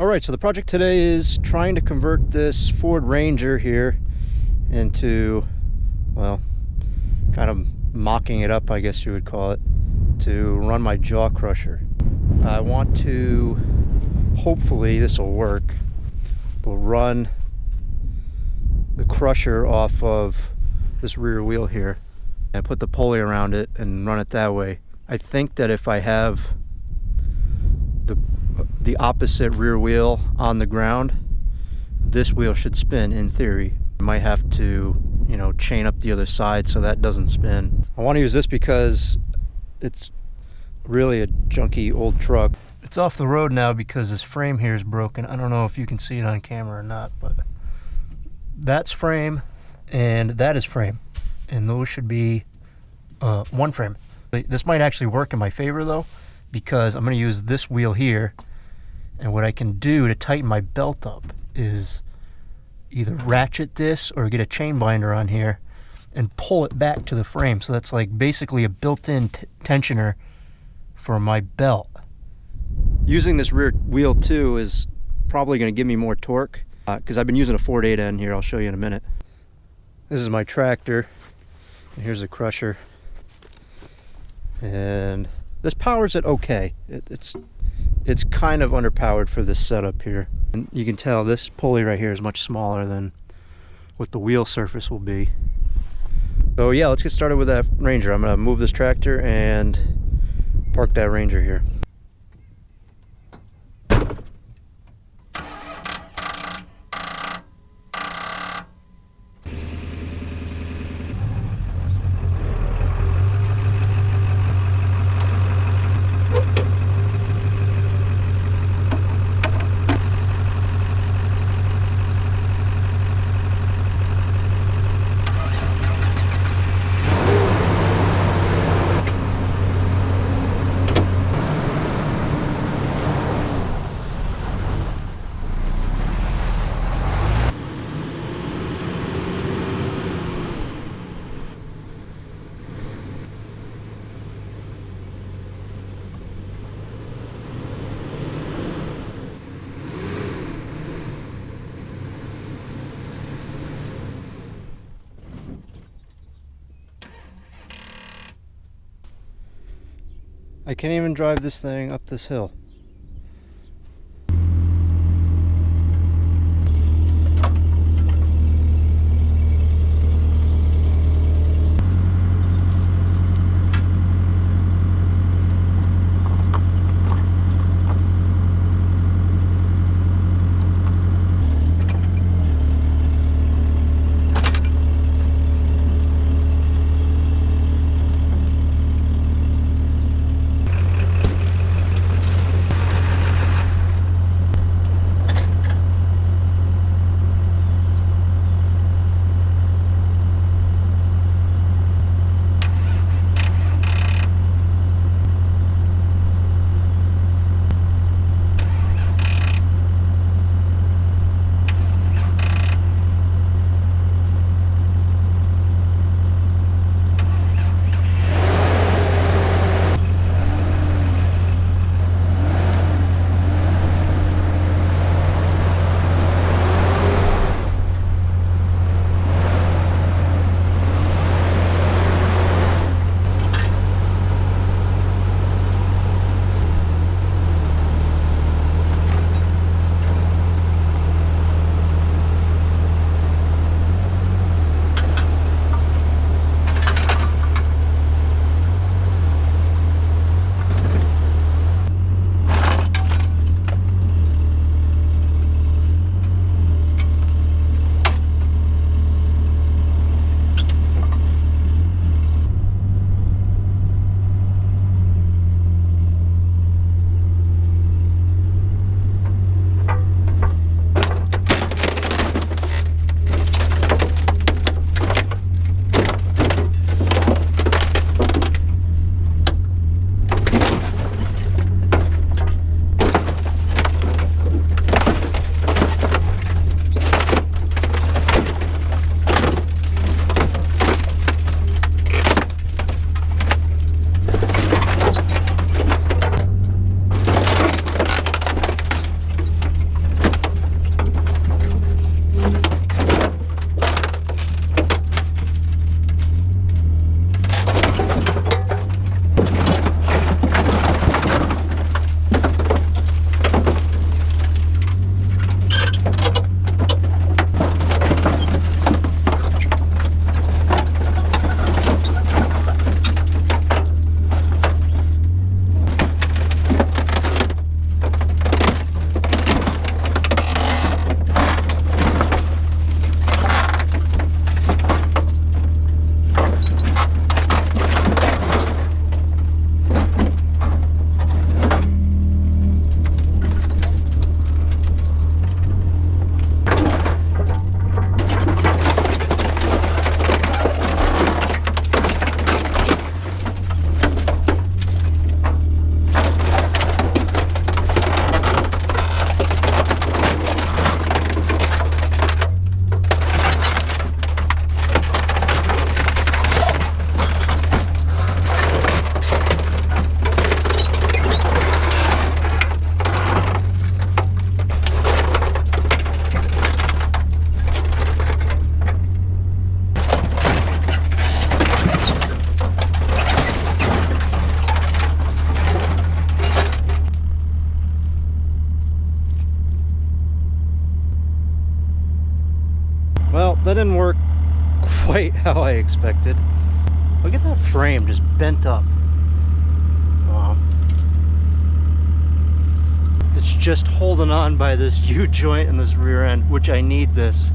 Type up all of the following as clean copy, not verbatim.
Alright, so the project today is trying to convert this Ford Ranger here into, well, kind of mocking it up, I guess you would call it, to run my jaw crusher. I want to, hopefully this will work, but run the crusher off of this rear wheel here and put the pulley around it and run it that way. I think that if I have the opposite rear wheel on the ground, this wheel should spin in theory. I might have to, chain up the other side so that doesn't spin. I want to use this because it's really a junky old truck. It's off the road now because this frame here is broken. I don't know if you can see it on camera or not, but that's frame and that is frame, and those should be one frame. This might actually work in my favor though, because I'm going to use this wheel here, and what I can do to tighten my belt up is either ratchet this or get a chain binder on here and pull it back to the frame. So that's like basically a built-in tensioner for my belt. Using this rear wheel too is probably going to give me more torque because I've been using a Ford 8N here. I'll show you in a minute. This is my tractor, and here's the crusher, and this powers it okay. It's kind of underpowered for this setup here. And you can tell this pulley right here is much smaller than what the wheel surface will be. So yeah, let's get started with that Ranger. I'm gonna move this tractor and park that Ranger here. I can't even drive this thing up this hill. Well, that didn't work quite how I expected. Look at that frame just bent up. Wow. It's just holding on by this U-joint in this rear end, which I need this.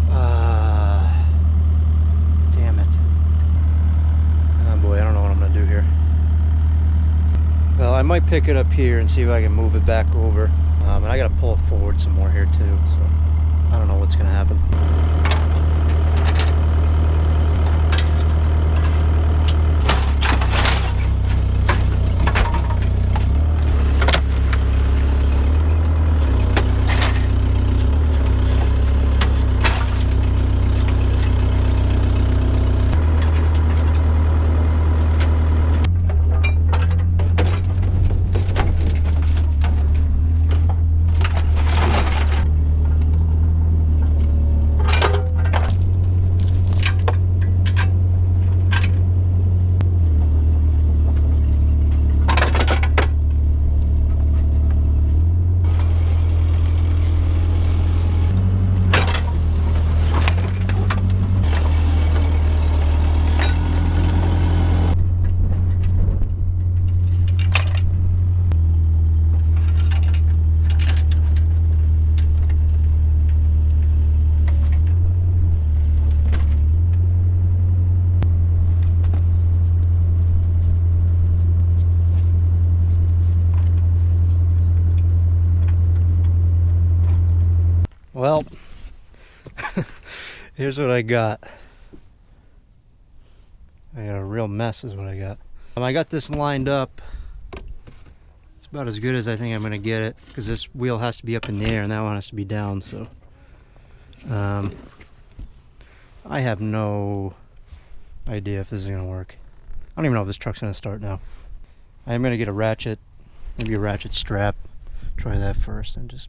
Damn it. Oh boy, I don't know what I'm gonna do here. Well, I might pick it up here and see if I can move it back over. And I gotta pull it forward some more here too, so I don't know what's gonna happen. Well, here's what I got. I got a real mess is what I got. I got this lined up. It's about as good as I think I'm gonna get it, because this wheel has to be up in the air and that one has to be down, so I have no idea if this is gonna work. I don't even know if this truck's gonna start now. I'm gonna get a ratchet, maybe a ratchet strap, try that first, and just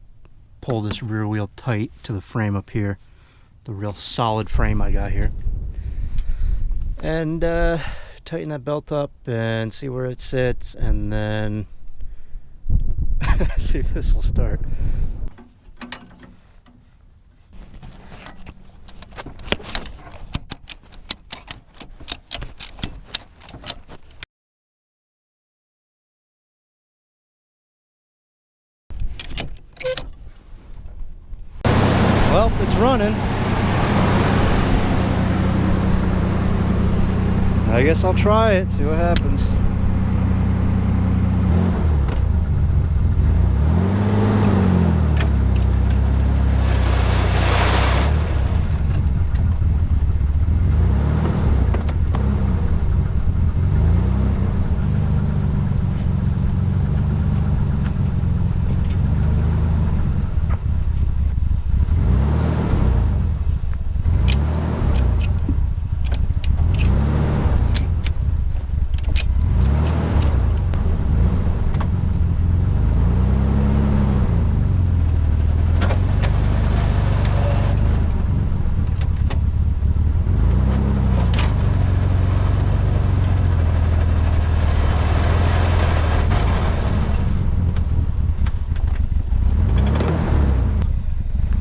pull this rear wheel tight to the frame up here, the real solid frame I got here, and tighten that belt up and see where it sits, and then see if this will start. Well, it's running. I guess I'll try it, see what happens.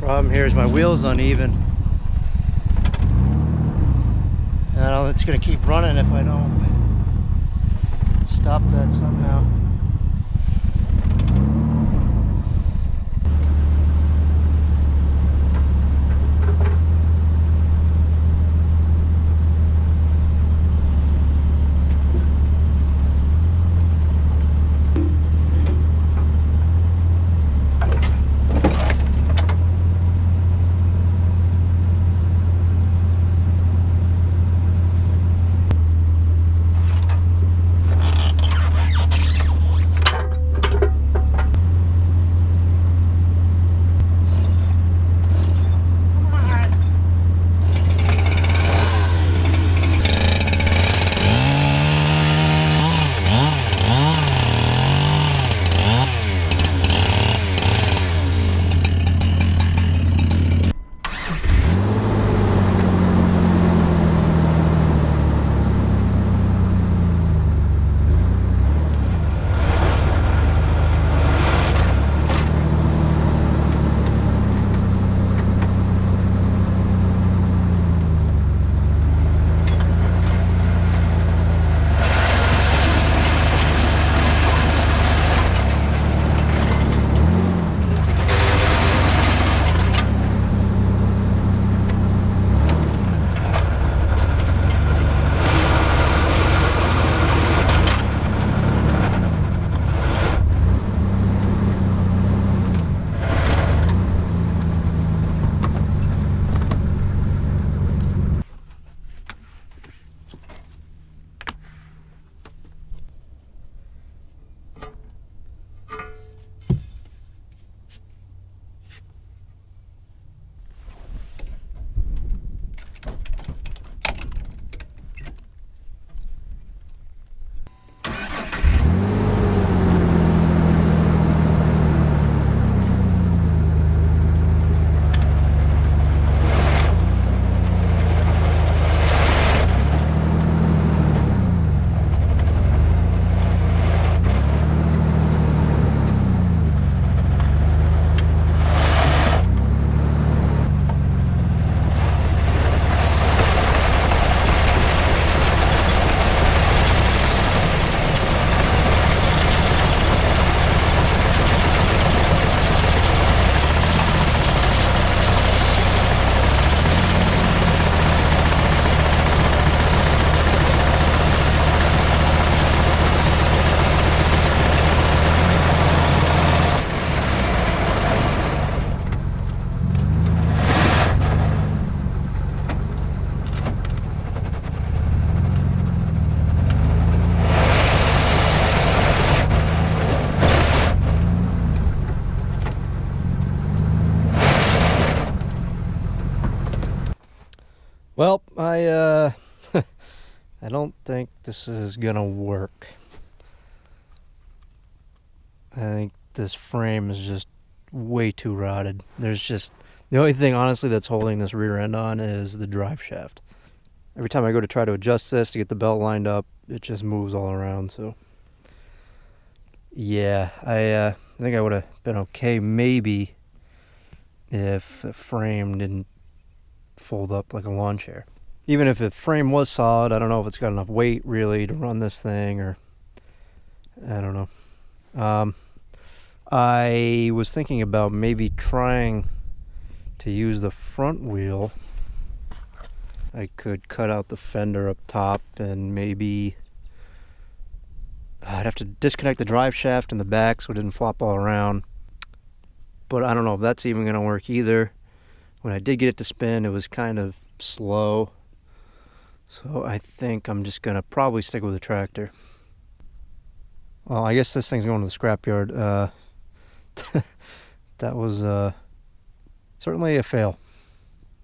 Problem here is my wheel's uneven. And it's gonna keep running if I don't stop that somehow. Well, I don't think this is gonna work. I think this frame is just way too rotted. There's just, the only thing honestly that's holding this rear end on is the drive shaft. Every time I go to try to adjust this to get the belt lined up, it just moves all around. So yeah, I think I would have been okay maybe if the frame didn't fold up like a lawn chair. Even if the frame was solid, I don't know if it's got enough weight really to run this thing, or I don't know. I was thinking about maybe trying to use the front wheel. I could cut out the fender up top and maybe I'd have to disconnect the drive shaft in the back so it didn't flop all around. But I don't know if that's even going to work either. When I did get it to spin, it was kind of slow. So I think I'm just going to probably stick with the tractor. Well, I guess this thing's going to the scrapyard. That was certainly a fail.